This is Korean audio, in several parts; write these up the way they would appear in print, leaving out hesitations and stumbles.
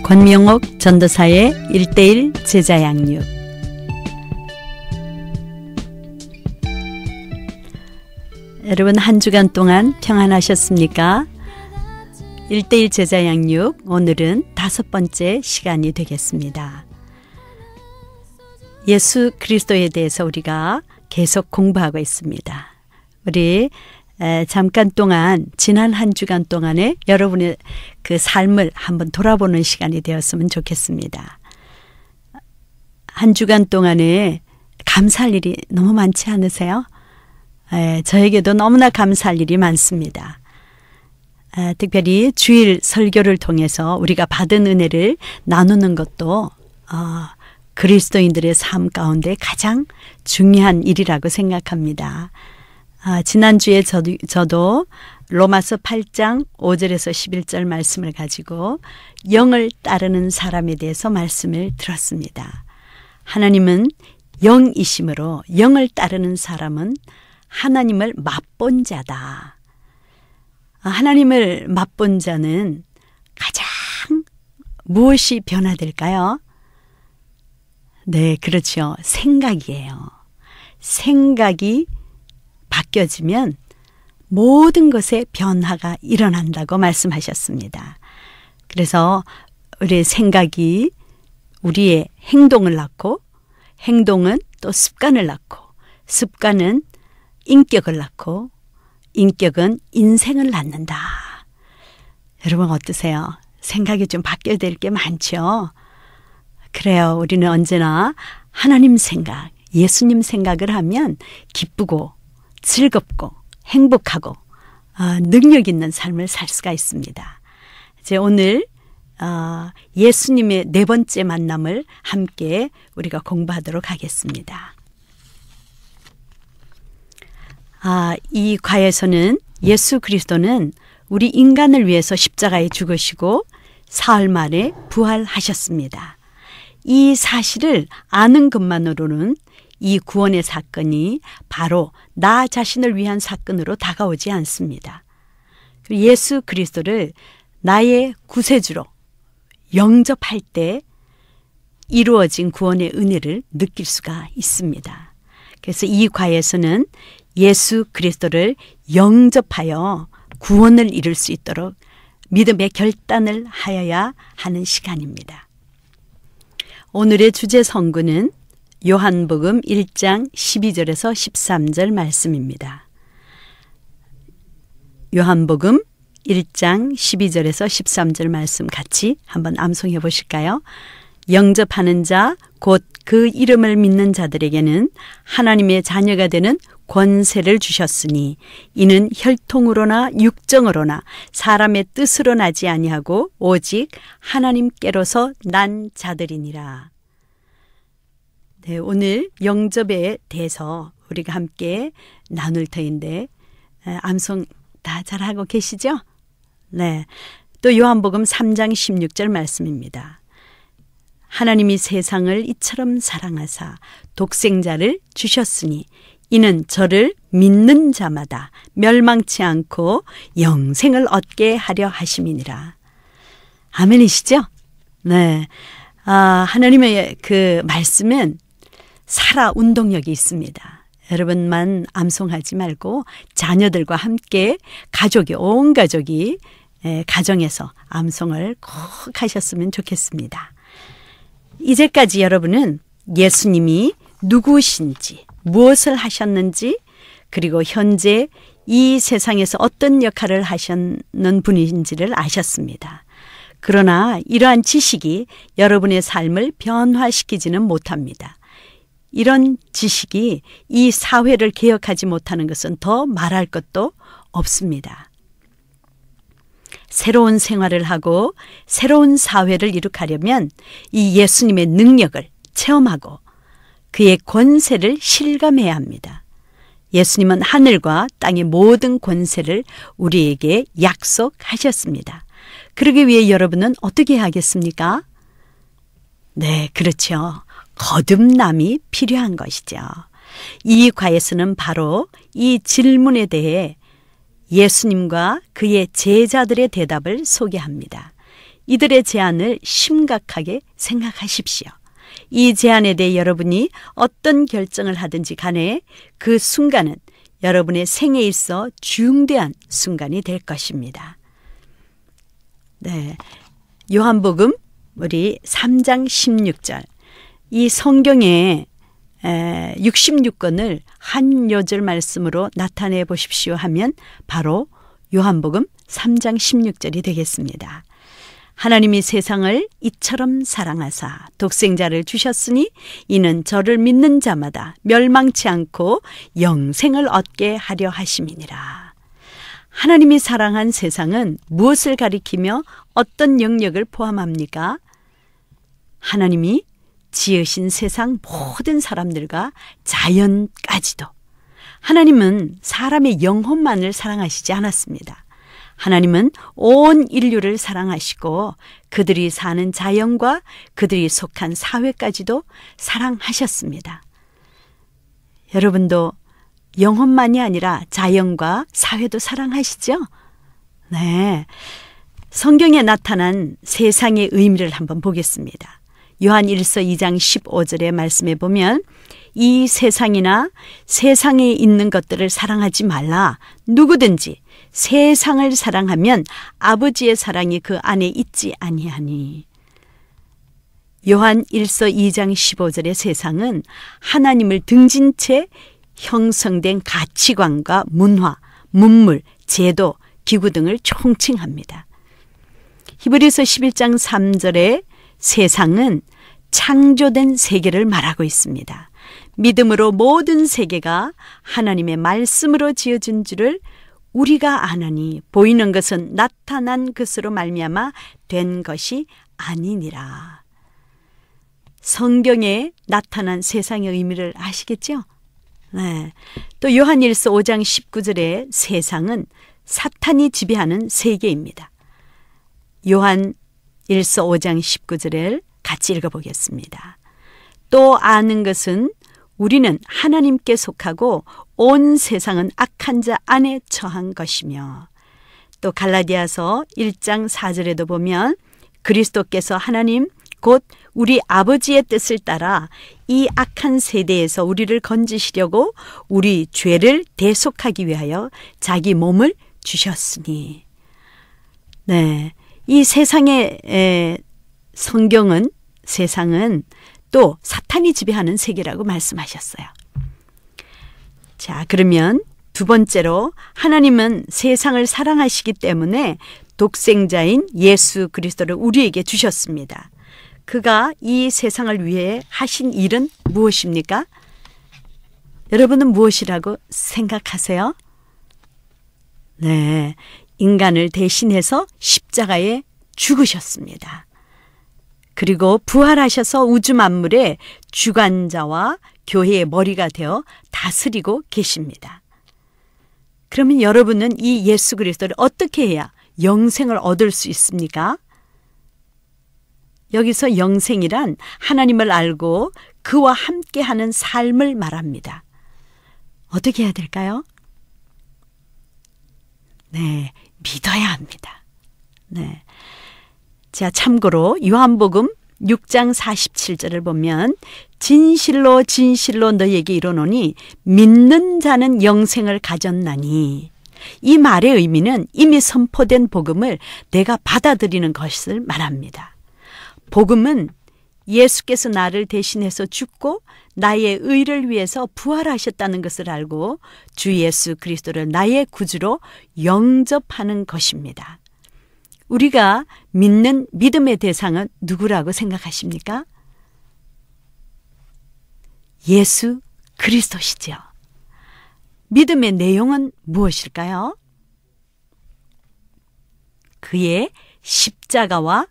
권명옥 전도사의 1:1 제자 양육. 여러분 한 주간 동안 평안하셨습니까? 1:1 제자 양육, 오늘은 5번째 시간이 되겠습니다. 예수 그리스도에 대해서 우리가 계속 공부하고 있습니다. 우리 잠깐 동안, 지난 한 주간 동안에 여러분의 그 삶을 한번 돌아보는 시간이 되었으면 좋겠습니다. 한 주간 동안에 감사할 일이 너무 많지 않으세요? 저에게도 너무나 감사할 일이 많습니다. 특별히 주일 설교를 통해서 우리가 받은 은혜를 나누는 것도 그리스도인들의 삶 가운데 가장 중요한 일이라고 생각합니다. 지난주에 저도 로마서 8장 5절에서 11절 말씀을 가지고 영을 따르는 사람에 대해서 말씀을 들었습니다. 하나님은 영이심으로 영을 따르는 사람은 하나님을 맛본 자다. 하나님을 맛본 자는 가장 무엇이 변화될까요? 네, 그렇죠. 생각이에요. 생각이 바뀌어지면 모든 것에 변화가 일어난다고 말씀하셨습니다. 그래서 우리의 생각이 우리의 행동을 낳고, 행동은 또 습관을 낳고, 습관은 인격을 낳고, 인격은 인생을 낳는다. 여러분 어떠세요? 생각이 좀 바뀌어야 될 게 많죠? 그래요. 우리는 언제나 하나님 생각, 예수님 생각을 하면 기쁘고 즐겁고 행복하고 능력 있는 삶을 살 수가 있습니다. 이제 오늘 예수님의 4번째 만남을 함께 우리가 공부하도록 하겠습니다. 이 과에서는 예수 그리스도는 우리 인간을 위해서 십자가에 죽으시고 사흘 만에 부활하셨습니다. 이 사실을 아는 것만으로는 이 구원의 사건이 바로 나 자신을 위한 사건으로 다가오지 않습니다. 예수 그리스도를 나의 구세주로 영접할 때 이루어진 구원의 은혜를 느낄 수가 있습니다. 그래서 이 과에서는 예수 그리스도를 영접하여 구원을 이룰 수 있도록 믿음의 결단을 하여야 하는 시간입니다. 오늘의 주제 성구는 요한복음 1장 12절에서 13절 말씀입니다. 요한복음 1장 12절에서 13절 말씀 같이 한번 암송해 보실까요? 영접하는 자, 곧 그 이름을 믿는 자들에게는 하나님의 자녀가 되는 권세를 주셨으니 이는 혈통으로나 육정으로나 사람의 뜻으로 나지 아니하고 오직 하나님께로서 난 자들이니라. 네, 오늘 영접에 대해서 우리가 함께 나눌 터인데 암송 다 잘하고 계시죠? 네, 또 요한복음 3장 16절 말씀입니다. 하나님이 세상을 이처럼 사랑하사 독생자를 주셨으니 이는 저를 믿는 자마다 멸망치 않고 영생을 얻게 하려 하심이니라. 아멘이시죠? 네, 하나님의 그 말씀은 살아 운동력이 있습니다. 여러분만 암송하지 말고 자녀들과 함께 온 가족이 가정에서 암송을 꼭 하셨으면 좋겠습니다. 이제까지 여러분은 예수님이 누구신지, 무엇을 하셨는지, 그리고 현재 이 세상에서 어떤 역할을 하시는 분인지를 아셨습니다. 그러나 이러한 지식이 여러분의 삶을 변화시키지는 못합니다. 이런 지식이 이 사회를 개혁하지 못하는 것은 더 말할 것도 없습니다. 새로운 생활을 하고 새로운 사회를 이룩하려면 이 예수님의 능력을 체험하고 그의 권세를 실감해야 합니다. 예수님은 하늘과 땅의 모든 권세를 우리에게 약속하셨습니다. 그러기 위해 여러분은 어떻게 하겠습니까? 네, 그렇죠. 거듭남이 필요한 것이죠. 이 과에서는 바로 이 질문에 대해 예수님과 그의 제자들의 대답을 소개합니다. 이들의 제안을 심각하게 생각하십시오. 이 제안에 대해 여러분이 어떤 결정을 하든지 간에 그 순간은 여러분의 생에 있어 중대한 순간이 될 것입니다. 네, 요한복음 우리 3장 16절, 이 성경에 66권을 한 요절 말씀으로 나타내 보십시오 하면 바로 요한복음 3장 16절이 되겠습니다. 하나님이 세상을 이처럼 사랑하사 독생자를 주셨으니 이는 저를 믿는 자마다 멸망치 않고 영생을 얻게 하려 하심이니라. 하나님이 사랑한 세상은 무엇을 가리키며 어떤 영역을 포함합니까? 하나님이 지으신 세상 모든 사람들과 자연까지도. 하나님은 사람의 영혼만을 사랑하시지 않았습니다. 하나님은 온 인류를 사랑하시고 그들이 사는 자연과 그들이 속한 사회까지도 사랑하셨습니다. 여러분도 영혼만이 아니라 자연과 사회도 사랑하시죠? 네. 성경에 나타난 세상의 의미를 한번 보겠습니다. 요한 1서 2장 15절의 말씀에 보면 이 세상이나 세상에 있는 것들을 사랑하지 말라. 누구든지 세상을 사랑하면 아버지의 사랑이 그 안에 있지 아니하니. 요한 1서 2장 15절의 세상은 하나님을 등진 채 형성된 가치관과 문화, 문물, 제도, 기구 등을 총칭합니다. 히브리서 11장 3절의 세상은 창조된 세계를 말하고 있습니다. 믿음으로 모든 세계가 하나님의 말씀으로 지어진 줄을 우리가 아나니 보이는 것은 나타난 것으로 말미암아 된 것이 아니니라. 성경에 나타난 세상의 의미를 아시겠죠? 네. 또 요한일서 5장 19절의 세상은 사탄이 지배하는 세계입니다. 요한 1서 5장 19절을 같이 읽어보겠습니다. 또 아는 것은 우리는 하나님께 속하고 온 세상은 악한 자 안에 처한 것이며, 또 갈라디아서 1장 4절에도 보면 그리스도께서 하나님 곧 우리 아버지의 뜻을 따라 이 악한 세대에서 우리를 건지시려고 우리 죄를 대속하기 위하여 자기 몸을 주셨으니. 네, 이 세상의 성경은 세상은 또 사탄이 지배하는 세계라고 말씀하셨어요. 자, 그러면 두 번째로 하나님은 세상을 사랑하시기 때문에 독생자인 예수 그리스도를 우리에게 주셨습니다. 그가 이 세상을 위해 하신 일은 무엇입니까? 여러분은 무엇이라고 생각하세요? 네, 인간을 대신해서 십자가에 죽으셨습니다. 그리고 부활하셔서 우주 만물의 주관자와 교회의 머리가 되어 다스리고 계십니다. 그러면 여러분은 이 예수 그리스도를 어떻게 해야 영생을 얻을 수 있습니까? 여기서 영생이란 하나님을 알고 그와 함께하는 삶을 말합니다. 어떻게 해야 될까요? 네, 믿어야 합니다. 네. 자, 참고로 요한복음 6장 47절을 보면 진실로 진실로 너희에게 이르노니 믿는 자는 영생을 가졌나니, 이 말의 의미는 이미 선포된 복음을 내가 받아들이는 것을 말합니다. 복음은 예수께서 나를 대신해서 죽고 나의 의를 위해서 부활하셨다는 것을 알고 주 예수 그리스도를 나의 구주로 영접하는 것입니다. 우리가 믿는 믿음의 대상은 누구라고 생각하십니까? 예수 그리스도시죠. 믿음의 내용은 무엇일까요? 그의 십자가와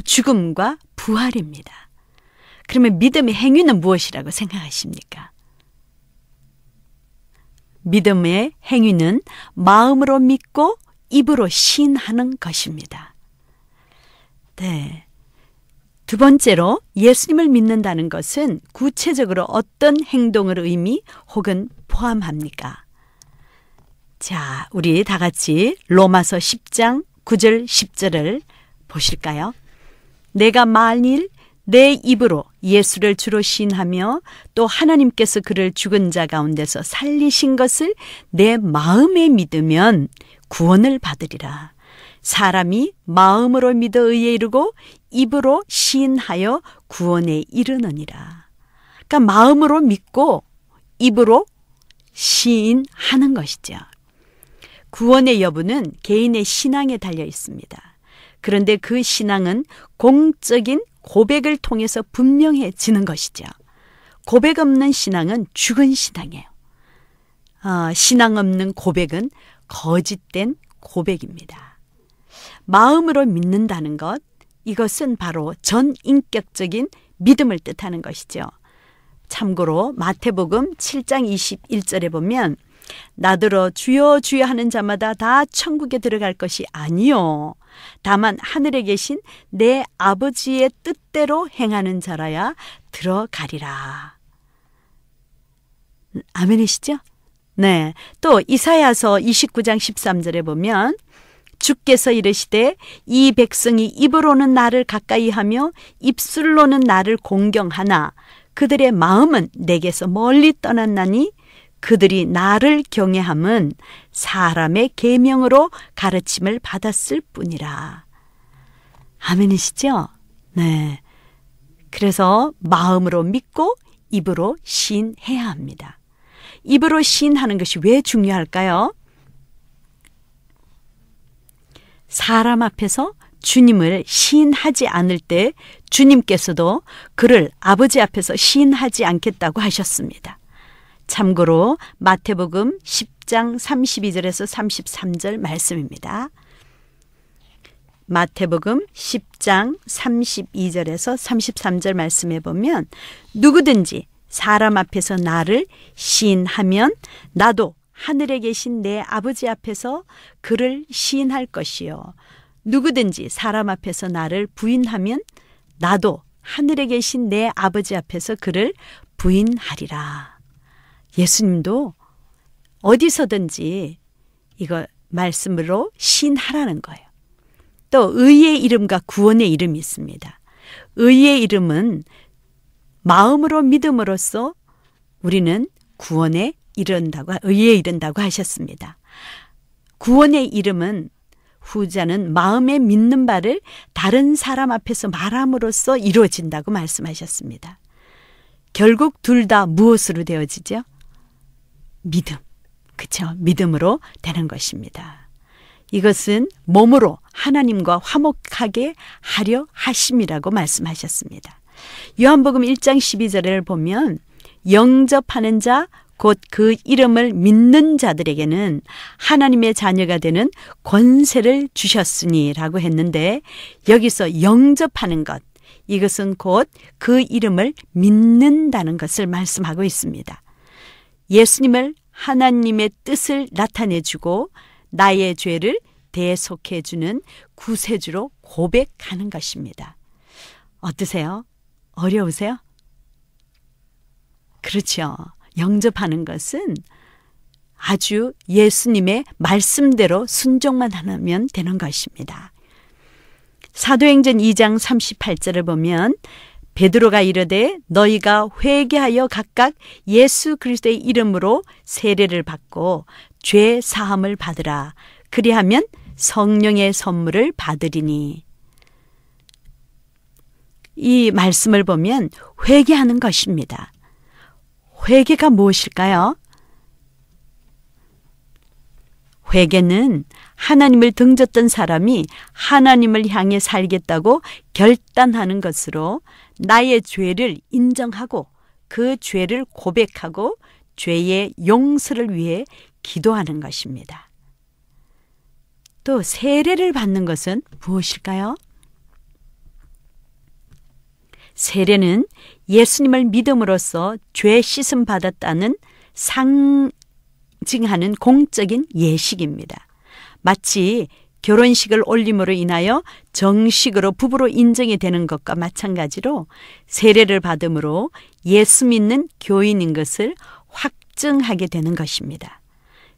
죽음과 부활입니다. 그러면 믿음의 행위는 무엇이라고 생각하십니까? 믿음의 행위는 마음으로 믿고 입으로 시인하는 것입니다. 네. 두 번째로 예수님을 믿는다는 것은 구체적으로 어떤 행동을 의미 혹은 포함합니까? 자, 우리 다 같이 로마서 10장 9절 10절을 보실까요? 내가 만일 내 입으로 예수를 주로 시인하며 또 하나님께서 그를 죽은 자 가운데서 살리신 것을 내 마음에 믿으면 구원을 받으리라. 사람이 마음으로 믿어 의에 이르고 입으로 시인하여 구원에 이르느니라. 그러니까 마음으로 믿고 입으로 시인하는 것이죠. 구원의 여부는 개인의 신앙에 달려 있습니다. 그런데 그 신앙은 공적인 고백을 통해서 분명해지는 것이죠. 고백 없는 신앙은 죽은 신앙이에요. 신앙 없는 고백은 거짓된 고백입니다. 마음으로 믿는다는 것, 이것은 바로 전인격적인 믿음을 뜻하는 것이죠. 참고로 마태복음 7장 21절에 보면 나더러 주여 주여 하는 자마다 다 천국에 들어갈 것이 아니요 다만 하늘에 계신 내 아버지의 뜻대로 행하는 자라야 들어가리라. 아멘이시죠? 네. 또 이사야서 29장 13절에 보면 주께서 이르시되 이 백성이 입으로는 나를 가까이 하며 입술로는 나를 공경하나 그들의 마음은 내게서 멀리 떠났나니 그들이 나를 경외함은 사람의 계명으로 가르침을 받았을 뿐이라. 아멘이시죠? 네. 그래서 마음으로 믿고 입으로 시인해야 합니다. 입으로 시인하는 것이 왜 중요할까요? 사람 앞에서 주님을 시인하지 않을 때 주님께서도 그를 아버지 앞에서 시인하지 않겠다고 하셨습니다. 참고로 마태복음 10장 32절에서 33절 말씀입니다. 마태복음 10장 32절에서 33절 말씀에 보면 누구든지 사람 앞에서 나를 시인하면 나도 하늘에 계신 내 아버지 앞에서 그를 시인할 것이요. 누구든지 사람 앞에서 나를 부인하면 나도 하늘에 계신 내 아버지 앞에서 그를 부인하리라. 예수님도 어디서든지 이거 말씀으로 시인하라는 거예요. 또 의의 이름과 구원의 이름이 있습니다. 의의 이름은 마음으로 믿음으로써 우리는 구원에 이른다고, 의에 이른다고 하셨습니다. 구원의 이름은 후자는 마음에 믿는 바를 다른 사람 앞에서 말함으로써 이루어진다고 말씀하셨습니다. 결국 둘 다 무엇으로 되어지죠? 믿음. 그렇죠? 믿음으로 되는 것입니다. 이것은 몸으로 하나님과 화목하게 하려 하심이라고 말씀하셨습니다. 요한복음 1장 12절을 보면 영접하는 자 곧 그 이름을 믿는 자들에게는 하나님의 자녀가 되는 권세를 주셨으니 라고 했는데 여기서 영접하는 것, 이것은 곧 그 이름을 믿는다는 것을 말씀하고 있습니다. 예수님을 하나님의 뜻을 나타내주고 나의 죄를 대속해주는 구세주로 고백하는 것입니다. 어떠세요? 어려우세요? 그렇죠. 영접하는 것은 아주 예수님의 말씀대로 순종만 하면 되는 것입니다. 사도행전 2장 38절을 보면 베드로가 이르되 너희가 회개하여 각각 예수 그리스도의 이름으로 세례를 받고 죄 사함을 받으라. 그리하면 성령의 선물을 받으리니. 이 말씀을 보면 회개하는 것입니다. 회개가 무엇일까요? 회개는 하나님을 등졌던 사람이 하나님을 향해 살겠다고 결단하는 것으로 나의 죄를 인정하고 그 죄를 고백하고 죄의 용서를 위해 기도하는 것입니다. 또 세례를 받는 것은 무엇일까요? 세례는 예수님을 믿음으로써 죄 씻음 받았다는 상징하는 공적인 예식입니다. 마치 결혼식을 올림으로 인하여 정식으로 부부로 인정이 되는 것과 마찬가지로 세례를 받음으로 예수 믿는 교인인 것을 확증하게 되는 것입니다.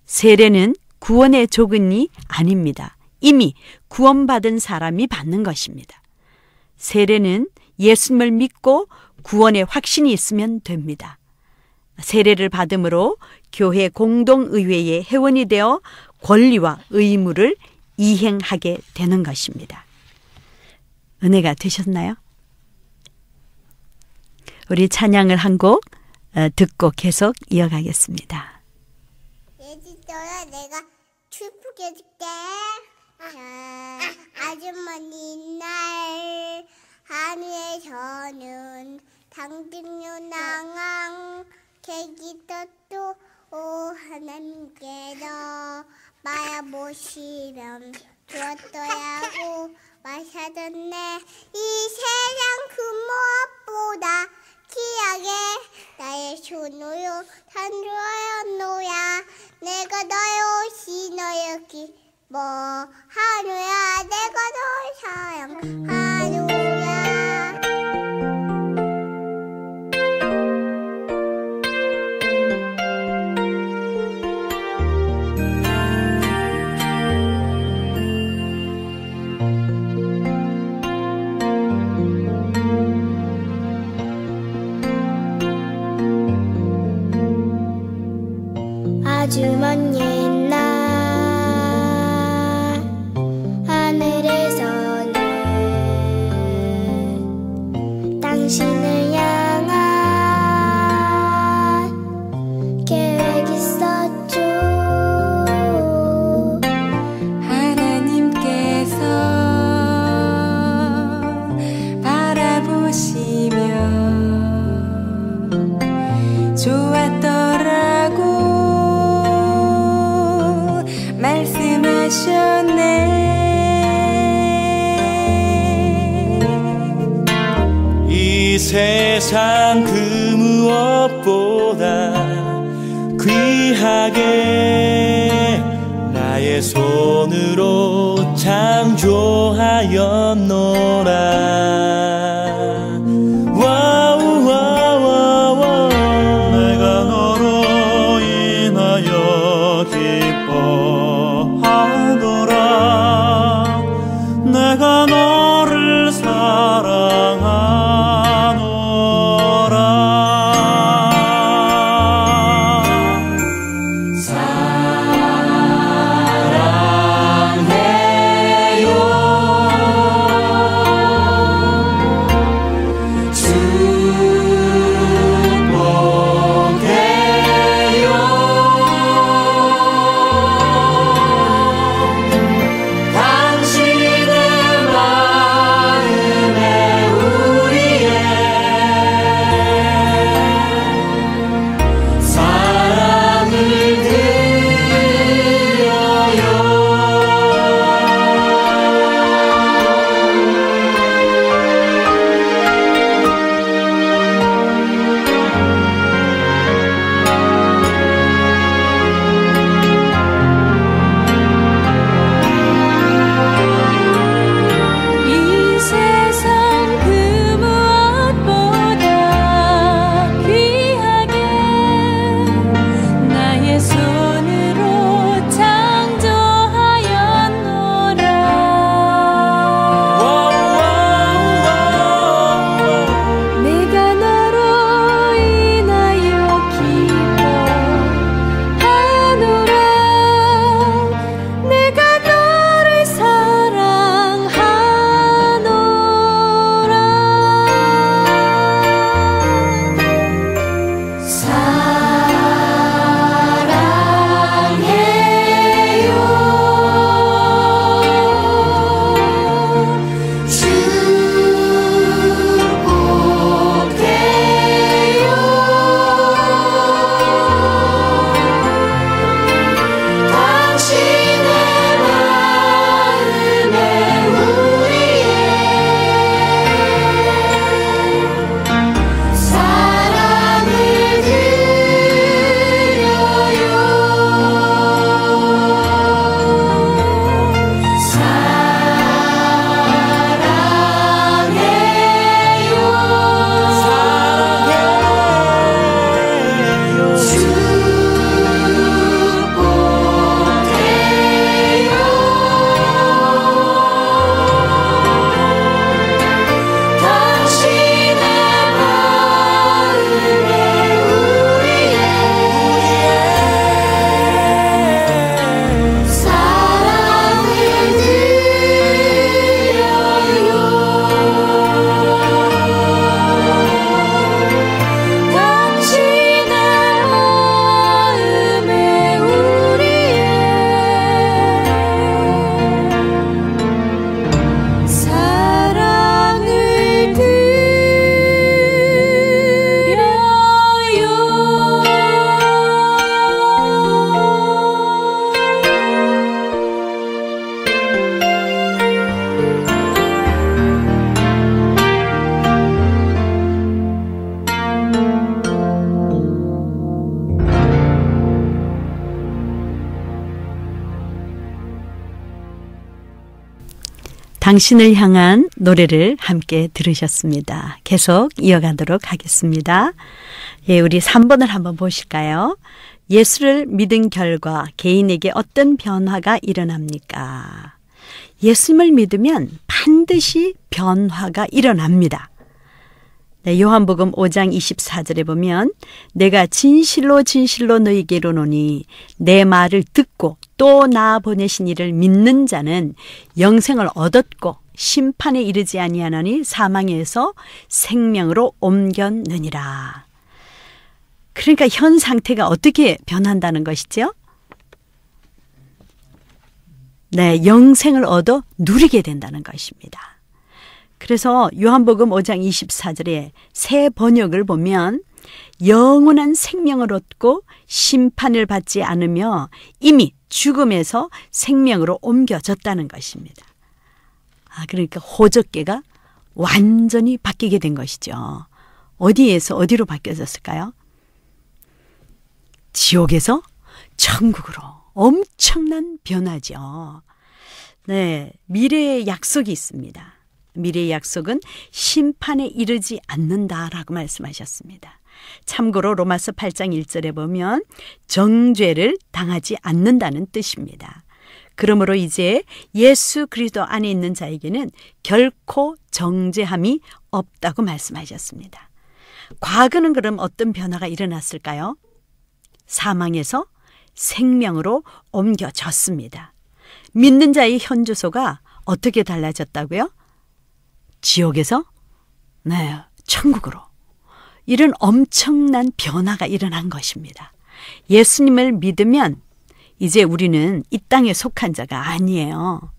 세례는 구원의 조건이 아닙니다. 이미 구원받은 사람이 받는 것입니다. 세례는 예수님을 믿고 구원의 확신이 있으면 됩니다. 세례를 받음으로 교회 공동의회의 회원이 되어 권리와 의무를 이행하게 되는 것입니다. 은혜가 되셨나요? 우리 찬양을 한 곡 듣고 계속 이어가겠습니다. 예지도야 내가 축복해 줄게. 아주머니 날 하늘에서는 당등요 낭왕 계기도 오 하나님께서 바라보시면 주었더라고 마셨네. 이 세상 그 무엇보다 귀하게 나의 손으로 산주하였노야. 내가 너의 옷이 너의 기뻐하노야. 내가 너를 사랑하노야. 아주 먼 옛날 하늘에서는 당신을 향한 계획이 있었죠. 하나님께서 바라보시며 좋았더라고 말씀하셨네. 이 세상 그 무엇보다 귀하게 나의 손으로 창조하였노라. 내가 너로 인하여 기뻐하노라. 내가 너를 사랑하노라. 당신을 향한 노래를 함께 들으셨습니다. 계속 이어가도록 하겠습니다. 예, 우리 3번을 한번 보실까요? 예수를 믿은 결과 개인에게 어떤 변화가 일어납니까? 예수님을 믿으면 반드시 변화가 일어납니다. 네, 요한복음 5장 24절에 보면 내가 진실로 진실로 너희에게 이르노니 내 말을 듣고 또 나 보내신 이를 믿는 자는 영생을 얻었고 심판에 이르지 아니하나니 사망에서 생명으로 옮겼느니라. 그러니까 현 상태가 어떻게 변한다는 것이죠? 네, 영생을 얻어 누리게 된다는 것입니다. 그래서 요한복음 5장 24절에 새 번역을 보면 영원한 생명을 얻고 심판을 받지 않으며 이미 죽음에서 생명으로 옮겨졌다는 것입니다. 그러니까 호적계가 완전히 바뀌게 된 것이죠. 어디에서 어디로 바뀌어졌을까요? 지옥에서 천국으로. 엄청난 변화죠. 네, 미래의 약속이 있습니다. 미래의 약속은 심판에 이르지 않는다라고 말씀하셨습니다. 참고로 로마서 8장 1절에 보면 정죄를 당하지 않는다는 뜻입니다. 그러므로 이제 예수 그리스도 안에 있는 자에게는 결코 정죄함이 없다고 말씀하셨습니다. 과거는 그럼 어떤 변화가 일어났을까요? 사망에서 생명으로 옮겨졌습니다. 믿는 자의 현 주소가 어떻게 달라졌다고요? 지옥에서 천국으로. 이런 엄청난 변화가 일어난 것입니다. 예수님을 믿으면 이제 우리는 이 땅에 속한 자가 아니에요.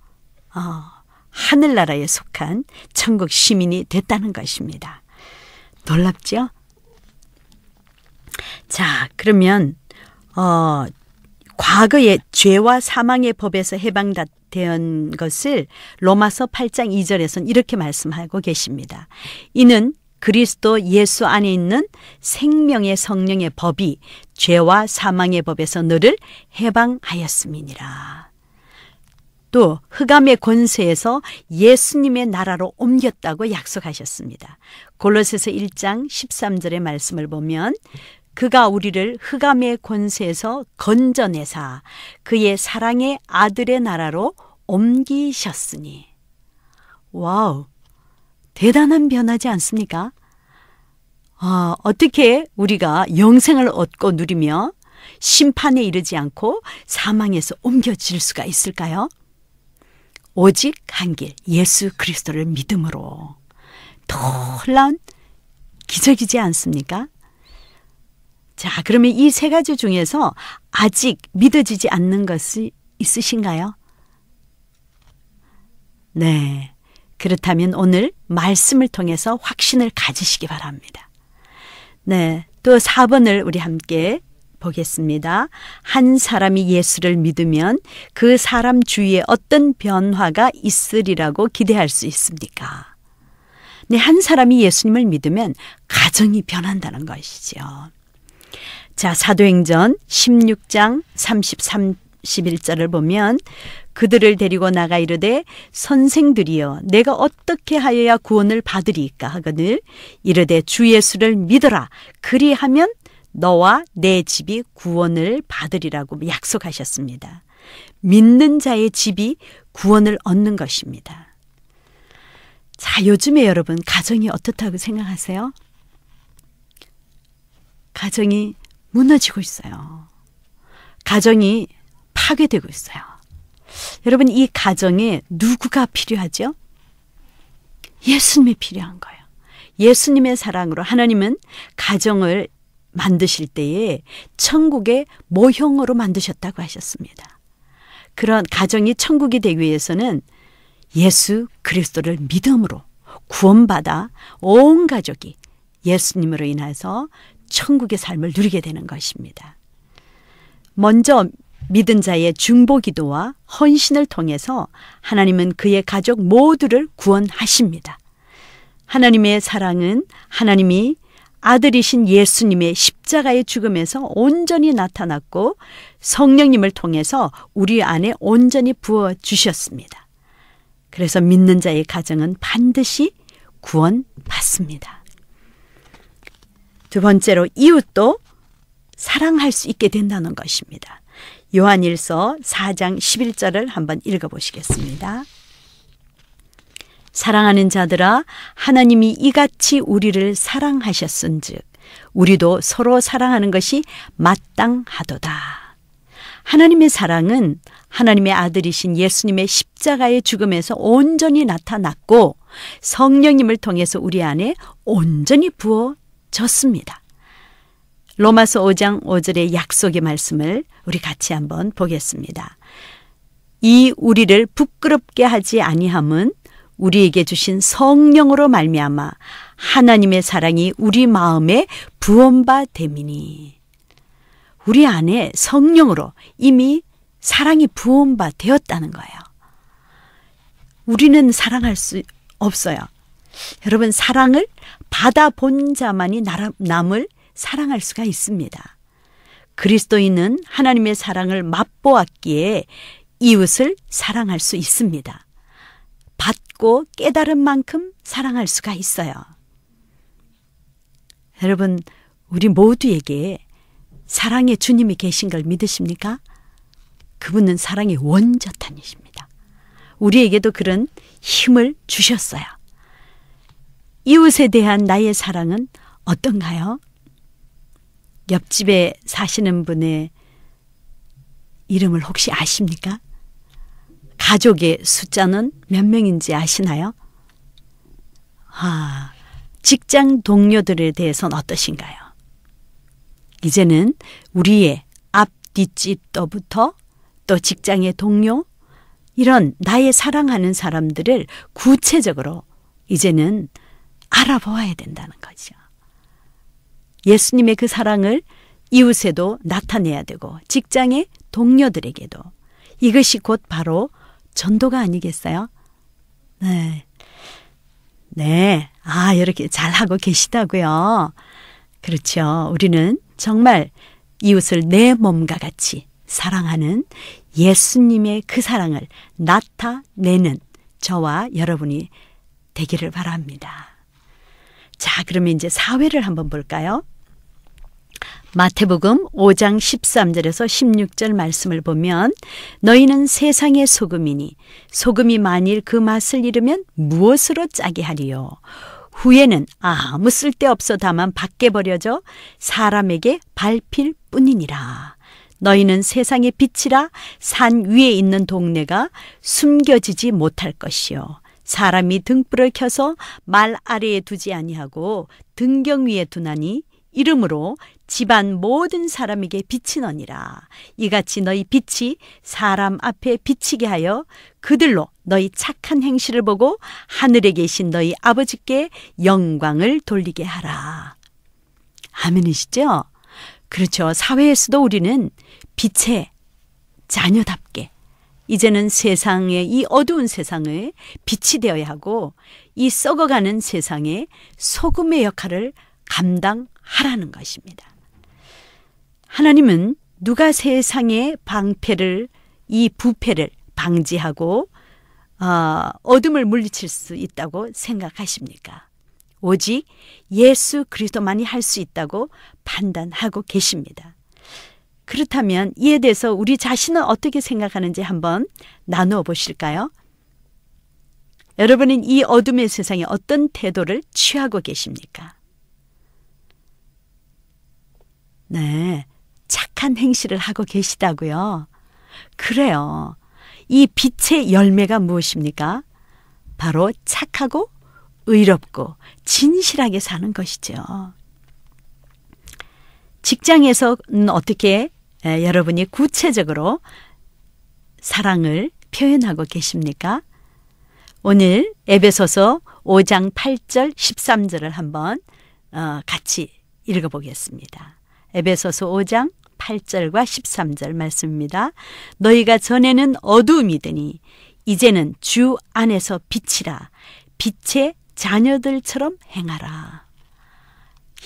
하늘나라에 속한 천국 시민이 됐다는 것입니다. 놀랍죠? 자, 그러면 과거의 죄와 사망의 법에서 해방된 것을 로마서 8장 2절에서는 이렇게 말씀하고 계십니다. 이는 그리스도 예수 안에 있는 생명의 성령의 법이 죄와 사망의 법에서 너를 해방하였음이니라. 또 흑암의 권세에서 예수님의 나라로 옮겼다고 약속하셨습니다. 골로새서 1장 13절의 말씀을 보면 그가 우리를 흑암의 권세에서 건져내사 그의 사랑의 아들의 나라로 옮기셨으니. 와우, 대단한 변화지 않습니까? 어떻게 우리가 영생을 얻고 누리며 심판에 이르지 않고 사망에서 옮겨질 수가 있을까요? 오직 한 길, 예수 그리스도를 믿음으로. 놀라운 기적이지 않습니까? 자, 그러면 이 세 가지 중에서 아직 믿어지지 않는 것이 있으신가요? 네. 그렇다면 오늘 말씀을 통해서 확신을 가지시기 바랍니다. 네. 또 4번을 우리 함께 보겠습니다. 한 사람이 예수를 믿으면 그 사람 주위에 어떤 변화가 있으리라고 기대할 수 있습니까? 네, 한 사람이 예수님을 믿으면 가정이 변한다는 것이죠. 자, 사도행전 16장 31절을 보면 그들을 데리고 나가 이르되 선생들이여 내가 어떻게 하여야 구원을 받으리까 하거늘 이르되 주 예수를 믿어라 그리하면 너와 내 집이 구원을 받으리라고 약속하셨습니다. 믿는 자의 집이 구원을 얻는 것입니다. 자, 요즘에 여러분 가정이 어떻다고 생각하세요? 가정이 무너지고 있어요. 가정이 파괴되고 있어요. 여러분, 이 가정에 누구가 필요하죠? 예수님이 필요한 거예요. 예수님의 사랑으로 하나님은 가정을 만드실 때에 천국의 모형으로 만드셨다고 하셨습니다. 그런 가정이 천국이 되기 위해서는 예수 그리스도를 믿음으로 구원받아 온 가족이 예수님으로 인해서 천국의 삶을 누리게 되는 것입니다. 먼저 믿은 자의 중보기도와 헌신을 통해서 하나님은 그의 가족 모두를 구원하십니다. 하나님의 사랑은 하나님이 아들이신 예수님의 십자가의 죽음에서 온전히 나타났고 성령님을 통해서 우리 안에 온전히 부어주셨습니다. 그래서 믿는 자의 가정은 반드시 구원받습니다. 두 번째로 이웃도 사랑할 수 있게 된다는 것입니다. 요한일서 4장 11절을 한번 읽어보시겠습니다. 사랑하는 자들아, 하나님이 이같이 우리를 사랑하셨은즉 우리도 서로 사랑하는 것이 마땅하도다. 하나님의 사랑은 하나님의 아들이신 예수님의 십자가의 죽음에서 온전히 나타났고 성령님을 통해서 우리 안에 온전히 부어졌습니다. 로마서 5장 5절의 약속의 말씀을 우리 같이 한번 보겠습니다. 이 우리를 부끄럽게 하지 아니함은 우리에게 주신 성령으로 말미암아 하나님의 사랑이 우리 마음에 부은 바 됨이니. 우리 안에 성령으로 이미 사랑이 부은 바 되었다는 거예요. 우리는 사랑할 수 없어요. 여러분, 사랑을 받아본 자만이 남을 사랑할 수가 있습니다. 그리스도인은 하나님의 사랑을 맛보았기에 이웃을 사랑할 수 있습니다. 받고 깨달은 만큼 사랑할 수가 있어요. 여러분, 우리 모두에게 사랑의 주님이 계신 걸 믿으십니까? 그분은 사랑의 원조탄이십니다. 우리에게도 그런 힘을 주셨어요. 이웃에 대한 나의 사랑은 어떤가요? 옆집에 사시는 분의 이름을 혹시 아십니까? 가족의 숫자는 몇 명인지 아시나요? 직장 동료들에 대해서는 어떠신가요? 이제는 우리의 앞, 뒷집부터 또 직장의 동료, 이런 나의 사랑하는 사람들을 구체적으로 이제는 알아보아야 된다는 거죠. 예수님의 그 사랑을 이웃에도 나타내야 되고 직장의 동료들에게도. 이것이 곧 바로 전도가 아니겠어요? 네. 이렇게 잘하고 계시다고요. 그렇죠. 우리는 정말 이웃을 내 몸과 같이 사랑하는 예수님의 그 사랑을 나타내는 저와 여러분이 되기를 바랍니다. 자, 그러면 이제 사회를 한번 볼까요? 마태복음 5장 13절에서 16절 말씀을 보면 너희는 세상의 소금이니 소금이 만일 그 맛을 잃으면 무엇으로 짜게 하리요? 후에는 아무 쓸데없어 다만 밖에 버려져 사람에게 밟힐 뿐이니라. 너희는 세상의 빛이라. 산 위에 있는 동네가 숨겨지지 못할 것이요. 사람이 등불을 켜서 말 아래에 두지 아니하고 등경 위에 두나니 이름으로 집안 모든 사람에게 비치느니라. 이같이 너희 빛이 사람 앞에 비치게 하여 그들로 너희 착한 행실을 보고 하늘에 계신 너희 아버지께 영광을 돌리게 하라. 아멘이시죠? 그렇죠. 사회에서도 우리는 빛의 자녀답게 이제는 세상의 이 어두운 세상에 빛이 되어야 하고 이 썩어가는 세상에 소금의 역할을 감당하라는 것입니다. 하나님은 누가 세상의 방패를, 이 부패를 방지하고 어둠을 물리칠 수 있다고 생각하십니까? 오직 예수 그리스도만이 할 수 있다고 판단하고 계십니다. 그렇다면 이에 대해서 우리 자신은 어떻게 생각하는지 한번 나누어 보실까요? 여러분은 이 어둠의 세상에 어떤 태도를 취하고 계십니까? 네, 착한 행실을 하고 계시다고요. 그래요. 이 빛의 열매가 무엇입니까? 바로 착하고 의롭고 진실하게 사는 것이죠. 직장에서는 어떻게 여러분이 구체적으로 사랑을 표현하고 계십니까? 오늘 에베소서 5장 8절 13절을 한번 같이 읽어보겠습니다. 에베소서 5장 8절과 13절 말씀입니다. 너희가 전에는 어두움이더니 이제는 주 안에서 빛이라. 빛의 자녀들처럼 행하라.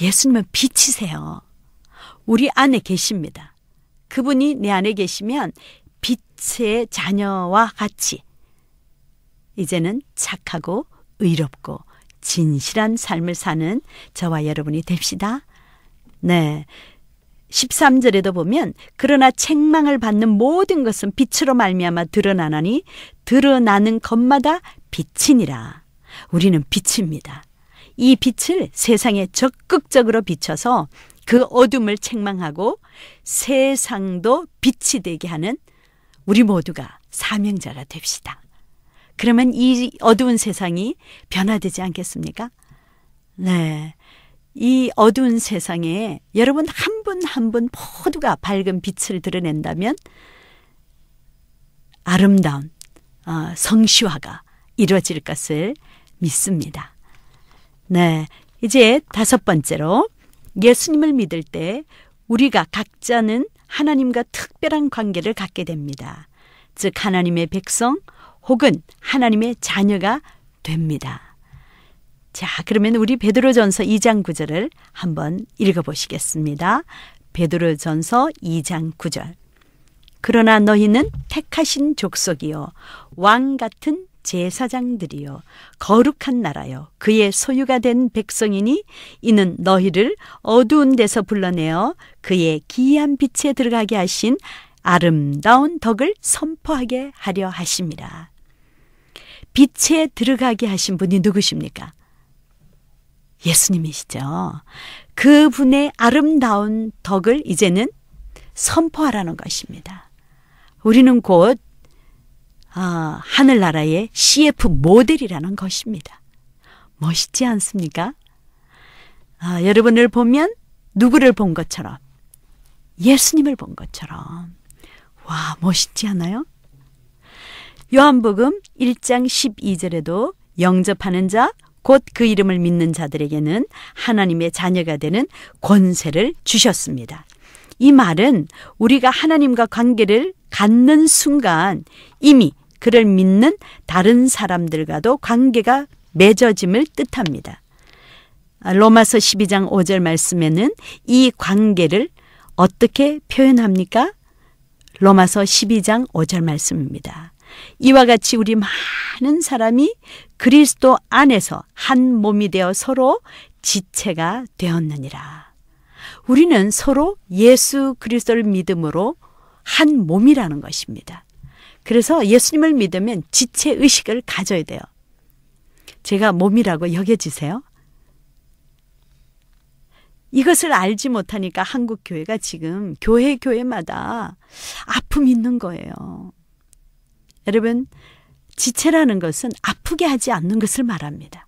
예수님은 빛이세요. 우리 안에 계십니다. 그분이 내 안에 계시면 빛의 자녀와 같이 이제는 착하고 의롭고 진실한 삶을 사는 저와 여러분이 됩시다. 네. 13절에도 보면 그러나 책망을 받는 모든 것은 빛으로 말미암아 드러나나니 드러나는 것마다 빛이니라. 우리는 빛입니다. 이 빛을 세상에 적극적으로 비춰서 그 어둠을 책망하고 세상도 빛이 되게 하는 우리 모두가 사명자가 됩시다. 그러면 이 어두운 세상이 변화되지 않겠습니까? 네. 이 어두운 세상에 여러분 한 분 한 분 모두가 밝은 빛을 드러낸다면 아름다운 성시화가 이루어질 것을 믿습니다. 네, 이제 5번째로 예수님을 믿을 때 우리가 각자는 하나님과 특별한 관계를 갖게 됩니다. 즉 하나님의 백성 혹은 하나님의 자녀가 됩니다. 자, 그러면 우리 베드로전서 2장 9절을 한번 읽어보시겠습니다. 베드로전서 2장 9절. 그러나 너희는 택하신 족속이요 왕 같은 제사장들이요 거룩한 나라요 그의 소유가 된 백성이니 이는 너희를 어두운 데서 불러내어 그의 기이한 빛에 들어가게 하신 아름다운 덕을 선포하게 하려 하심이라. 빛에 들어가게 하신 분이 누구십니까? 예수님이시죠. 그분의 아름다운 덕을 이제는 선포하라는 것입니다. 우리는 곧 하늘나라의 CF 모델이라는 것입니다. 멋있지 않습니까? 여러분을 보면 누구를 본 것처럼 예수님을 본 것처럼 와, 멋있지 않아요? 요한복음 1장 12절에도 영접하는 자 곧 그 이름을 믿는 자들에게는 하나님의 자녀가 되는 권세를 주셨습니다. 이 말은 우리가 하나님과 관계를 갖는 순간 이미 그를 믿는 다른 사람들과도 관계가 맺어짐을 뜻합니다. 로마서 12장 5절 말씀에는 이 관계를 어떻게 표현합니까? 로마서 12장 5절 말씀입니다. 이와 같이 우리 많은 사람이 그리스도 안에서 한 몸이 되어 서로 지체가 되었느니라. 우리는 서로 예수 그리스도를 믿음으로 한 몸이라는 것입니다. 그래서 예수님을 믿으면 지체의식을 가져야 돼요. 제가 몸이라고 여겨지세요? 이것을 알지 못하니까 한국 교회가 지금 교회마다 아픔이 있는 거예요. 여러분, 지체라는 것은 아프게 하지 않는 것을 말합니다.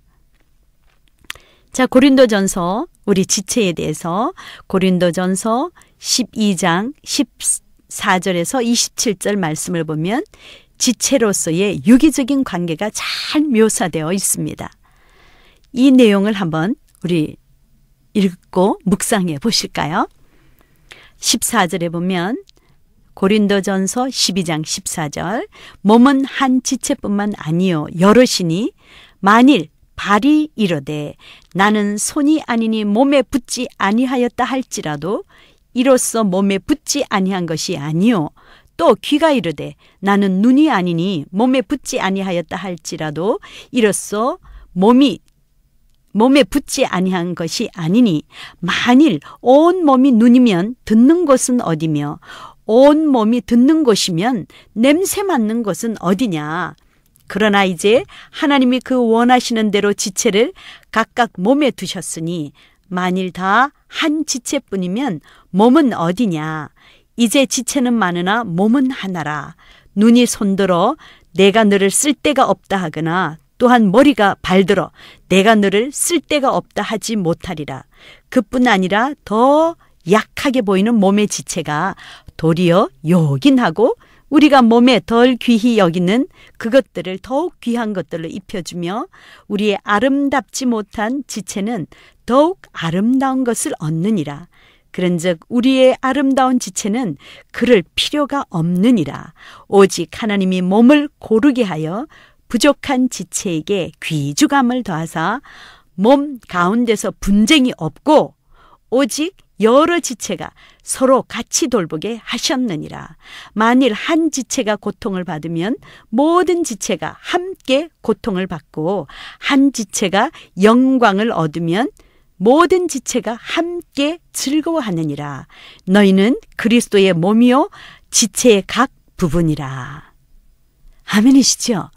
자, 고린도전서 우리 지체에 대해서 고린도전서 12장 14절에서 27절 말씀을 보면 지체로서의 유기적인 관계가 잘 묘사되어 있습니다. 이 내용을 한번 우리 읽고 묵상해 보실까요? 14절에 보면 고린도전서 12장 14절 몸은 한 지체뿐만 아니요 여럿이니 만일 발이 이르되 나는 손이 아니니 몸에 붙지 아니하였다 할지라도 이로써 몸에 붙지 아니한 것이 아니요 또 귀가 이르되 나는 눈이 아니니 몸에 붙지 아니하였다 할지라도 이로써 몸에 붙지 아니한 것이 아니니 만일 온 몸이 눈이면 듣는 곳은 어디며 온 몸이 듣는 곳이면 냄새 맡는 곳은 어디냐. 그러나 이제 하나님이 그 원하시는 대로 지체를 각각 몸에 두셨으니 만일 다 한 지체뿐이면 몸은 어디냐. 이제 지체는 많으나 몸은 하나라. 눈이 손들어 내가 너를 쓸 데가 없다 하거나 또한 머리가 발들어 내가 너를 쓸 데가 없다 하지 못하리라. 그뿐 아니라 더 약하게 보이는 몸의 지체가 도리어 요긴하고 우리가 몸에 덜 귀히 여기는 그것들을 더욱 귀한 것들로 입혀주며 우리의 아름답지 못한 지체는 더욱 아름다운 것을 얻느니라. 그런즉 우리의 아름다운 지체는 그럴 필요가 없느니라. 오직 하나님이 몸을 고르게 하여 부족한 지체에게 귀주감을 더하사 몸 가운데서 분쟁이 없고 오직 여러 지체가 서로 같이 돌보게 하셨느니라. 만일 한 지체가 고통을 받으면 모든 지체가 함께 고통을 받고, 한 지체가 영광을 얻으면 모든 지체가 함께 즐거워하느니라. 너희는 그리스도의 몸이요 지체의 각 부분이라. 아멘이시죠?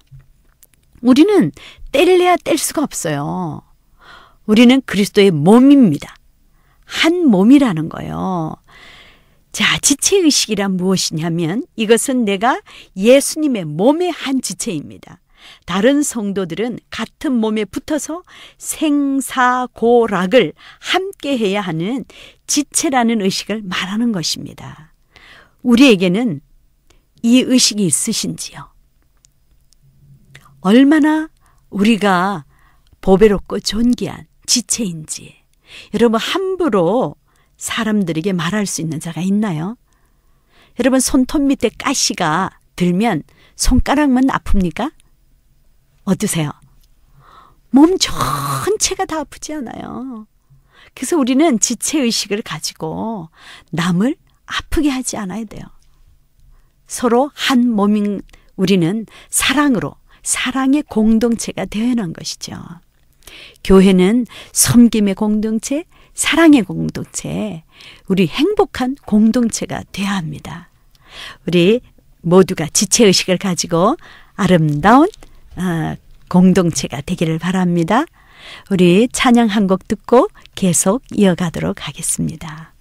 우리는 뗄래야 뗄 수가 없어요. 우리는 그리스도의 몸입니다. 한 몸이라는 거예요. 자, 지체의식이란 무엇이냐면 이것은 내가 예수님의 몸의 한 지체입니다. 다른 성도들은 같은 몸에 붙어서 생사고락을 함께 해야 하는 지체라는 의식을 말하는 것입니다. 우리에게는 이 의식이 있으신지요? 얼마나 우리가 보배롭고 존귀한 지체인지 여러분 함부로 사람들에게 말할 수 있는 자가 있나요? 여러분 손톱 밑에 가시가 들면 손가락만 아픕니까? 어떠세요? 몸 전체가 다 아프지 않아요. 그래서 우리는 지체의식을 가지고 남을 아프게 하지 않아야 돼요. 서로 한 몸인 우리는 사랑으로 사랑의 공동체가 되어야 하는 것이죠. 교회는 섬김의 공동체, 사랑의 공동체, 우리 행복한 공동체가 되어야 합니다. 우리 모두가 지체의식을 가지고 아름다운 공동체가 되기를 바랍니다. 우리 찬양 한 곡 듣고 계속 이어가도록 하겠습니다.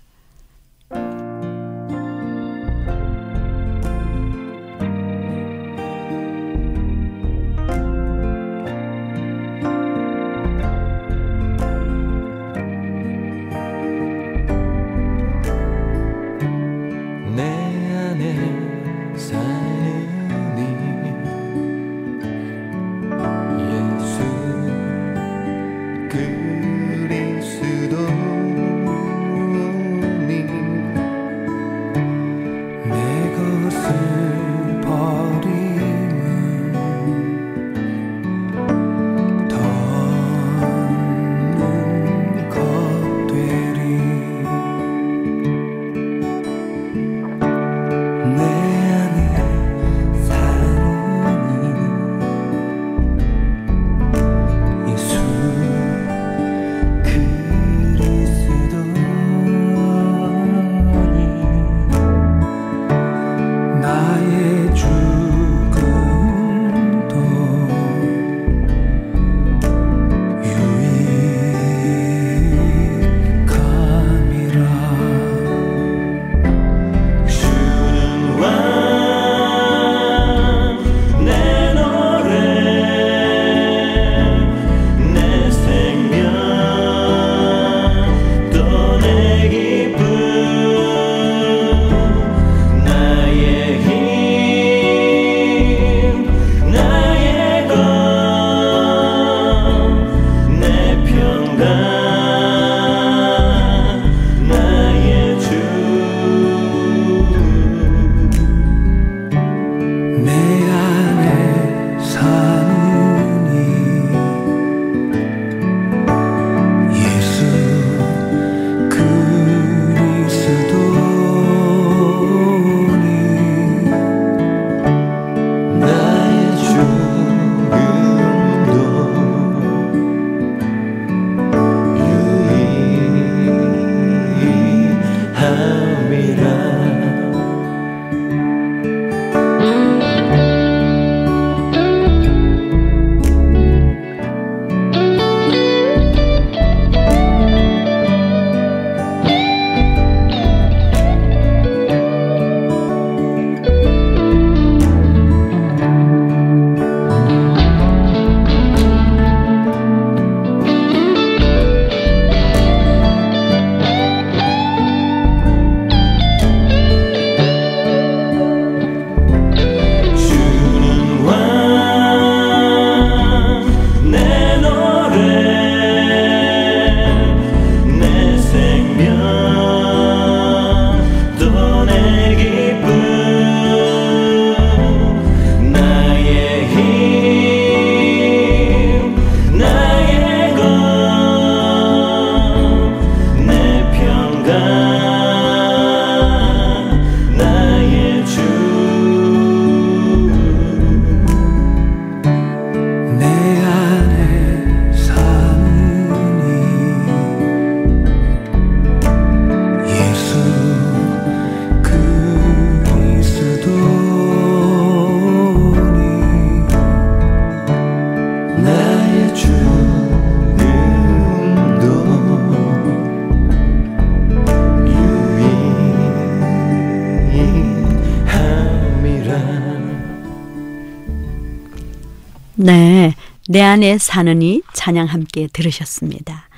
네, 내 안에 사는 이 찬양 함께 들으셨습니다.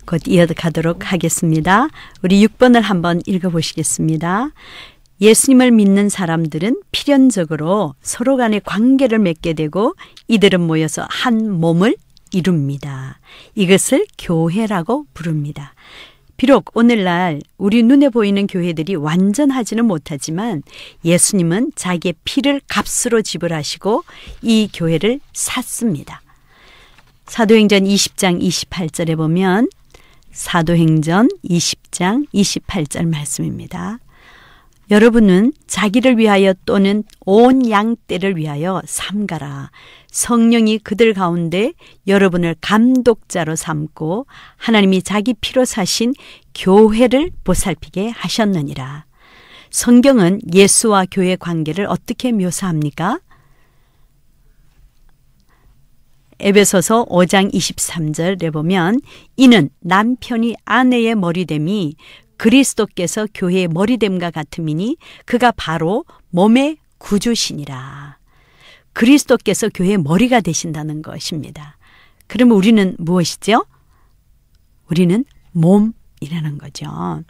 곧 이어가도록 하겠습니다. 우리 6번을 한번 읽어보시겠습니다. 예수님을 믿는 사람들은 필연적으로 서로 간의 관계를 맺게 되고 이들은 모여서 한 몸을 이룹니다. 이것을 교회라고 부릅니다. 비록 오늘날 우리 눈에 보이는 교회들이 완전하지는 못하지만 예수님은 자기의 피를 값으로 지불하시고 이 교회를 샀습니다. 사도행전 20장 28절에 보면 사도행전 20장 28절 말씀입니다. 여러분은 자기를 위하여 또는 온 양떼를 위하여 삼가라. 성령이 그들 가운데 여러분을 감독자로 삼고 하나님이 자기 피로 사신 교회를 보살피게 하셨느니라. 성경은 예수와 교회 관계를 어떻게 묘사합니까? 에베소서 5장 23절에 보면 이는 남편이 아내의 머리됨이 그리스도께서 교회의 머리됨과 같음이니 그가 바로 몸의 구주시니라. 그리스도께서 교회의 머리가 되신다는 것입니다. 그러면 우리는 무엇이죠? 우리는 몸이라는 거죠.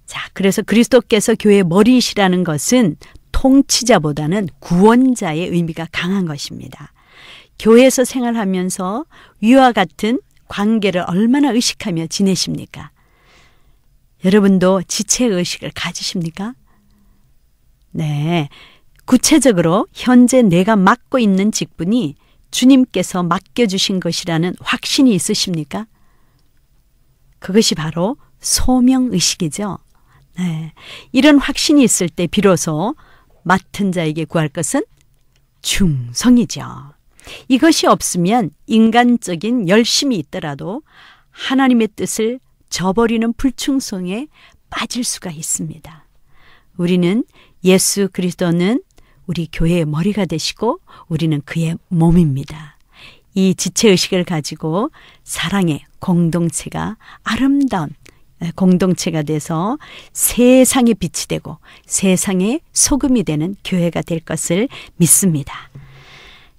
자, 그래서 그리스도께서 교회의 머리이시라는 것은 통치자보다는 구원자의 의미가 강한 것입니다. 교회에서 생활하면서 위와 같은 관계를 얼마나 의식하며 지내십니까? 여러분도 지체의식을 가지십니까? 네. 구체적으로 현재 내가 맡고 있는 직분이 주님께서 맡겨주신 것이라는 확신이 있으십니까? 그것이 바로 소명의식이죠. 네. 이런 확신이 있을 때 비로소 맡은 자에게 구할 것은 충성이죠. 이것이 없으면 인간적인 열심이 있더라도 하나님의 뜻을 저버리는 불충성에 빠질 수가 있습니다. 우리는 예수 그리스도는 우리 교회의 머리가 되시고 우리는 그의 몸입니다. 이 지체의식을 가지고 사랑의 공동체가 아름다운 공동체가 돼서 세상의 빛이 되고 세상의 소금이 되는 교회가 될 것을 믿습니다.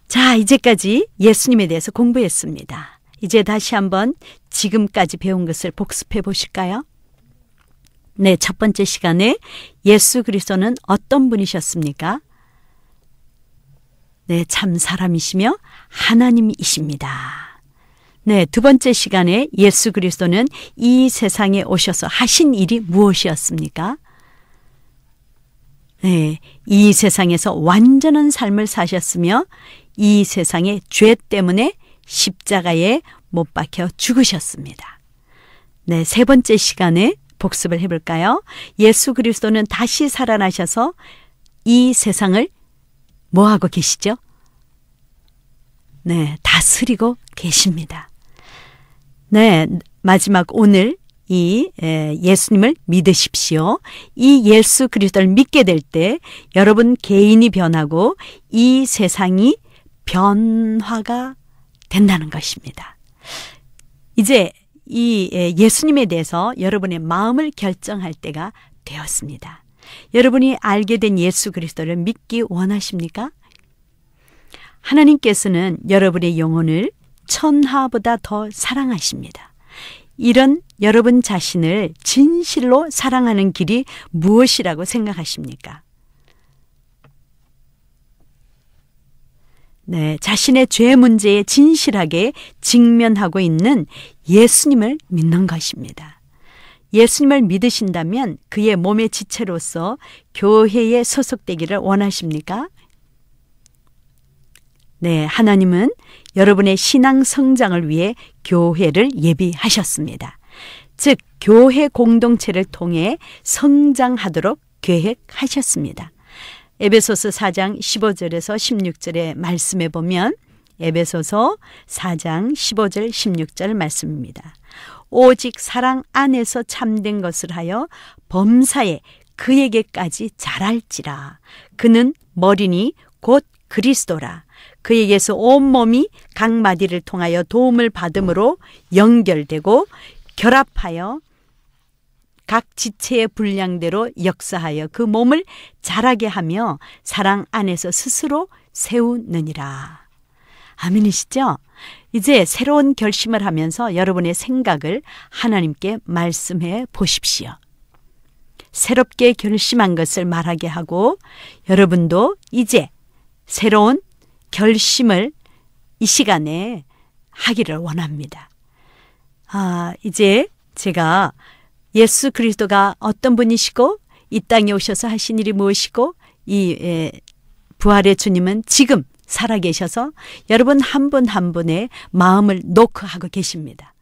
자, 이제까지 예수님에 대해서 공부했습니다. 이제 다시 한번 지금까지 배운 것을 복습해 보실까요? 네, 첫 번째 시간에 예수 그리스도는 어떤 분이셨습니까? 네, 참 사람이시며 하나님이십니다. 네, 두 번째 시간에 예수 그리스도는 이 세상에 오셔서 하신 일이 무엇이었습니까? 네, 이 세상에서 완전한 삶을 사셨으며 이 세상의 죄 때문에 십자가에 못 박혀 죽으셨습니다. 네, 세 번째 시간에 복습을 해볼까요? 예수 그리스도는 다시 살아나셔서 이 세상을 뭐하고 계시죠? 네, 다스리고 계십니다. 네, 마지막 오늘 이 예수님을 믿으십시오. 이 예수 그리스도를 믿게 될 때 여러분 개인이 변하고 이 세상이 변화가 된다는 것입니다. 이제 이 예수님에 대해서 여러분의 마음을 결정할 때가 되었습니다. 여러분이 알게 된 예수 그리스도를 믿기 원하십니까? 하나님께서는 여러분의 영혼을 천하보다 더 사랑하십니다. 이런 여러분 자신을 진실로 사랑하는 길이 무엇이라고 생각하십니까? 네, 자신의 죄 문제에 진실하게 직면하고 있는 예수님을 믿는 것입니다. 예수님을 믿으신다면 그의 몸의 지체로서 교회에 소속되기를 원하십니까? 네, 하나님은 여러분의 신앙 성장을 위해 교회를 예비하셨습니다. 즉, 교회 공동체를 통해 성장하도록 계획하셨습니다. 에베소서 4장 15절에서 16절의 말씀에 보면 에베소서 4장 15절 16절 말씀입니다. 오직 사랑 안에서 참된 것을 하여 범사에 그에게까지 자랄지라. 그는 머리니 곧 그리스도라. 그에게서 온몸이 각 마디를 통하여 도움을 받음으로 연결되고 결합하여 각 지체의 분량대로 역사하여 그 몸을 자라게 하며 사랑 안에서 스스로 세우느니라. 아멘이시죠? 이제 새로운 결심을 하면서 여러분의 생각을 하나님께 말씀해 보십시오. 새롭게 결심한 것을 말하게 하고 여러분도 이제 새로운 결심을 이 시간에 하기를 원합니다. 이제 제가 예수 그리스도가 어떤 분이시고 이 땅에 오셔서 하신 일이 무엇이고 이 부활의 주님은 지금 살아계셔서 여러분 한 분 한 분의 마음을 노크하고 계십니다.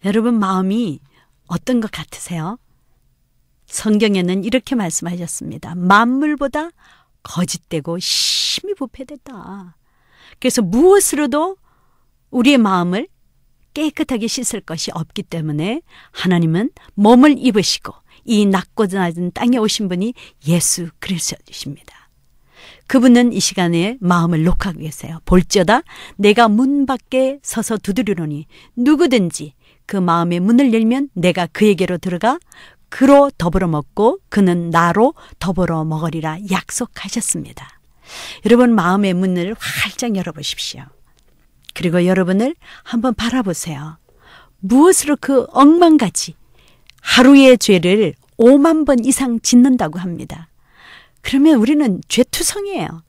여러분 마음이 어떤 것 같으세요? 성경에는 이렇게 말씀하셨습니다. 만물보다 거짓되고 심히 부패됐다. 그래서 무엇으로도 우리의 마음을 깨끗하게 씻을 것이 없기 때문에 하나님은 몸을 입으시고 이 낮고 낮은 땅에 오신 분이 예수 그리스도이십니다. 그분은 이 시간에 마음을 녹하고 계세요. 볼지어다 내가 문 밖에 서서 두드리노니 누구든지 그 마음의 문을 열면 내가 그에게로 들어가 그로 더불어 먹고 그는 나로 더불어 먹으리라 약속하셨습니다. 여러분 마음의 문을 활짝 열어보십시오. 그리고 여러분을 한번 바라보세요. 무엇으로 그 억만가지 하루의 죄를 5만 번 이상 짓는다고 합니다. 그러면 우리는 죄투성이에요.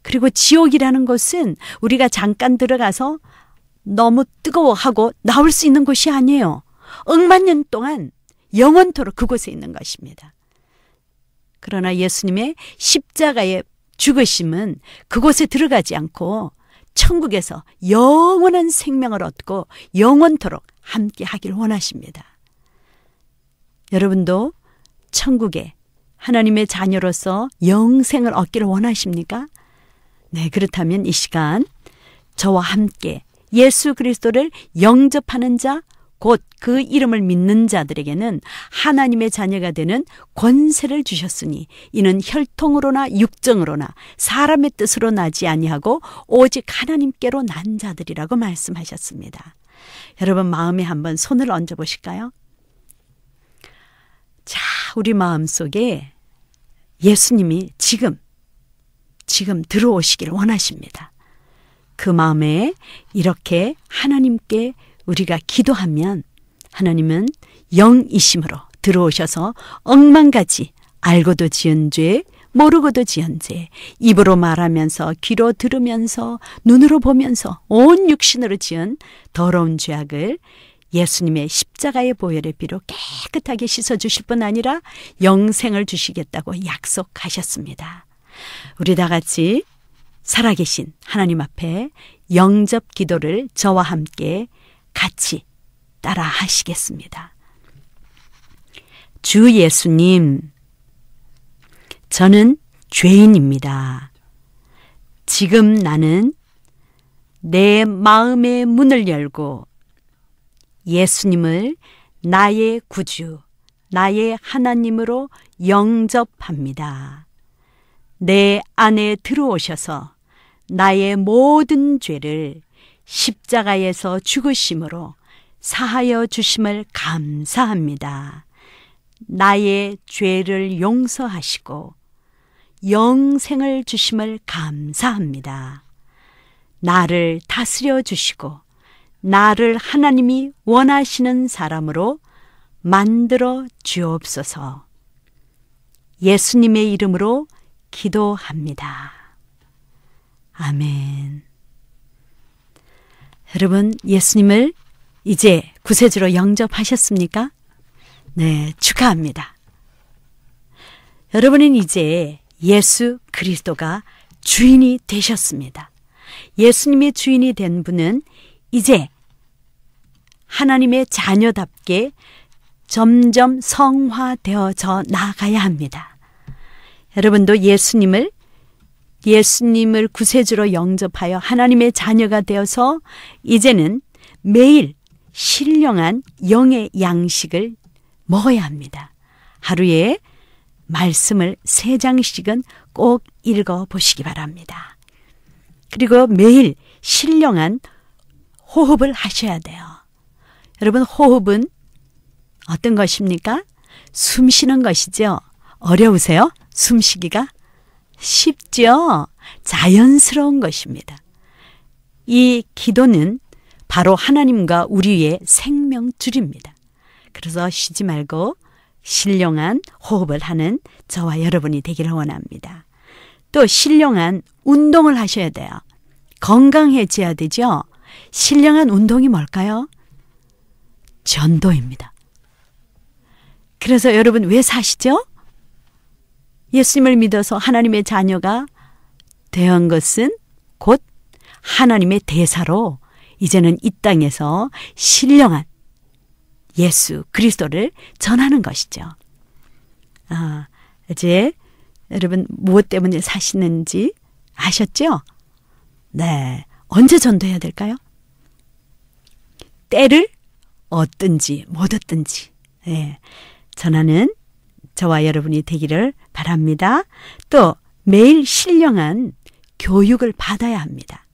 그리고 지옥이라는 것은 우리가 잠깐 들어가서 너무 뜨거워하고 나올 수 있는 곳이 아니에요. 억만 년 동안 영원토록 그곳에 있는 것입니다. 그러나 예수님의 십자가의 죽으심은 그곳에 들어가지 않고 천국에서 영원한 생명을 얻고 영원토록 함께 하길 원하십니다. 여러분도 천국에 하나님의 자녀로서 영생을 얻기를 원하십니까? 네, 그렇다면 이 시간 저와 함께 예수 그리스도를 영접하는 자, 곧 그 이름을 믿는 자들에게는 하나님의 자녀가 되는 권세를 주셨으니 이는 혈통으로나 육정으로나 사람의 뜻으로 나지 아니하고 오직 하나님께로 난 자들이라고 말씀하셨습니다. 여러분 마음에 한번 손을 얹어 보실까요? 자, 우리 마음속에 예수님이 지금 들어오시기를 원하십니다. 그 마음에 이렇게 하나님께 우리가 기도하면 하나님은 영이심으로 들어오셔서 억만가지 알고도 지은 죄, 모르고도 지은 죄, 입으로 말하면서 귀로 들으면서 눈으로 보면서 온 육신으로 지은 더러운 죄악을 예수님의 십자가의 보혈의 피로 깨끗하게 씻어주실 뿐 아니라 영생을 주시겠다고 약속하셨습니다. 우리 다 같이 살아계신 하나님 앞에 영접 기도를 저와 함께 같이 따라 하시겠습니다. 주 예수님, 저는 죄인입니다. 지금 나는 내 마음의 문을 열고 예수님을 나의 구주, 나의 하나님으로 영접합니다. 내 안에 들어오셔서 나의 모든 죄를 십자가에서 죽으심으로 사하여 주심을 감사합니다. 나의 죄를 용서하시고 영생을 주심을 감사합니다. 나를 다스려 주시고 나를 하나님이 원하시는 사람으로 만들어 주옵소서. 예수님의 이름으로 기도합니다. 아멘. 여러분, 예수님을 이제 구세주로 영접하셨습니까? 네, 축하합니다. 여러분은 이제 예수 그리스도가 주인이 되셨습니다. 예수님의 주인이 된 분은 이제 하나님의 자녀답게 점점 성화되어져 나가야 합니다. 여러분도 예수님을 구세주로 영접하여 하나님의 자녀가 되어서 이제는 매일 신령한 영의 양식을 먹어야 합니다. 하루에 말씀을 3장씩은 꼭 읽어보시기 바랍니다. 그리고 매일 신령한 호흡을 하셔야 돼요. 여러분, 호흡은 어떤 것입니까? 숨 쉬는 것이죠. 어려우세요? 숨쉬기가? 쉽죠? 자연스러운 것입니다. 이 기도는 바로 하나님과 우리의 생명줄입니다. 그래서 쉬지 말고 신령한 호흡을 하는 저와 여러분이 되기를 원합니다. 또 신령한 운동을 하셔야 돼요. 건강해져야 되죠. 신령한 운동이 뭘까요? 전도입니다. 그래서 여러분 왜 사시죠? 예수님을 믿어서 하나님의 자녀가 되은 것은 곧 하나님의 대사로 이제는 이 땅에서 신령한 예수 그리스도를 전하는 것이죠. 이제 여러분 무엇 때문에 사시는지 아셨죠? 네. 언제 전도해야 될까요? 때를 얻든지 못 얻든지 전하는 저와 여러분이 되기를 바랍니다. 또 매일 신령한 교육을 받아야 합니다.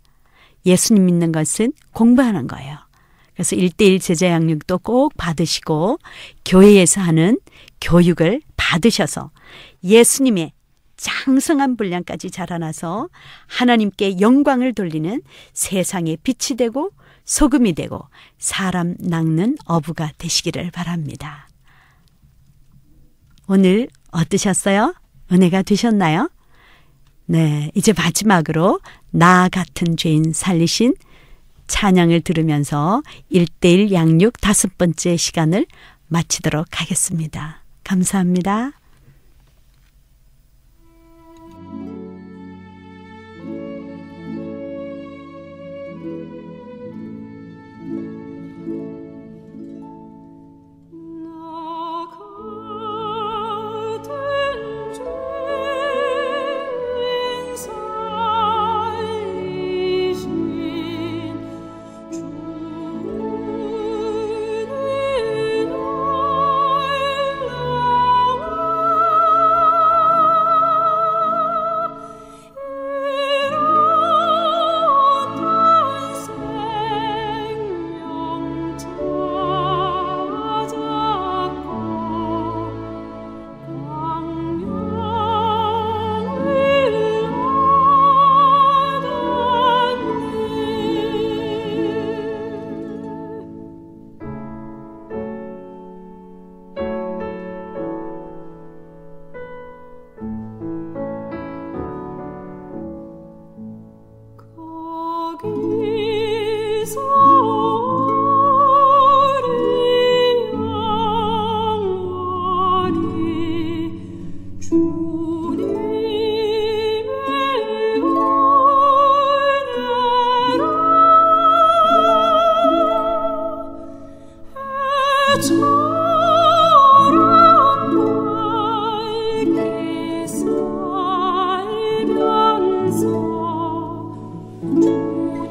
예수님 믿는 것은 공부하는 거예요. 그래서 1:1 제자 양육도 꼭 받으시고 교회에서 하는 교육을 받으셔서 예수님의 장성한 분량까지 자라나서 하나님께 영광을 돌리는 세상의 빛이 되고 소금이 되고 사람 낚는 어부가 되시기를 바랍니다. 오늘 어떠셨어요? 은혜가 되셨나요? 네, 이제 마지막으로 나 같은 죄인 살리신 찬양을 들으면서 1:1 양육 5번째 시간을 마치도록 하겠습니다. 감사합니다.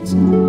살면서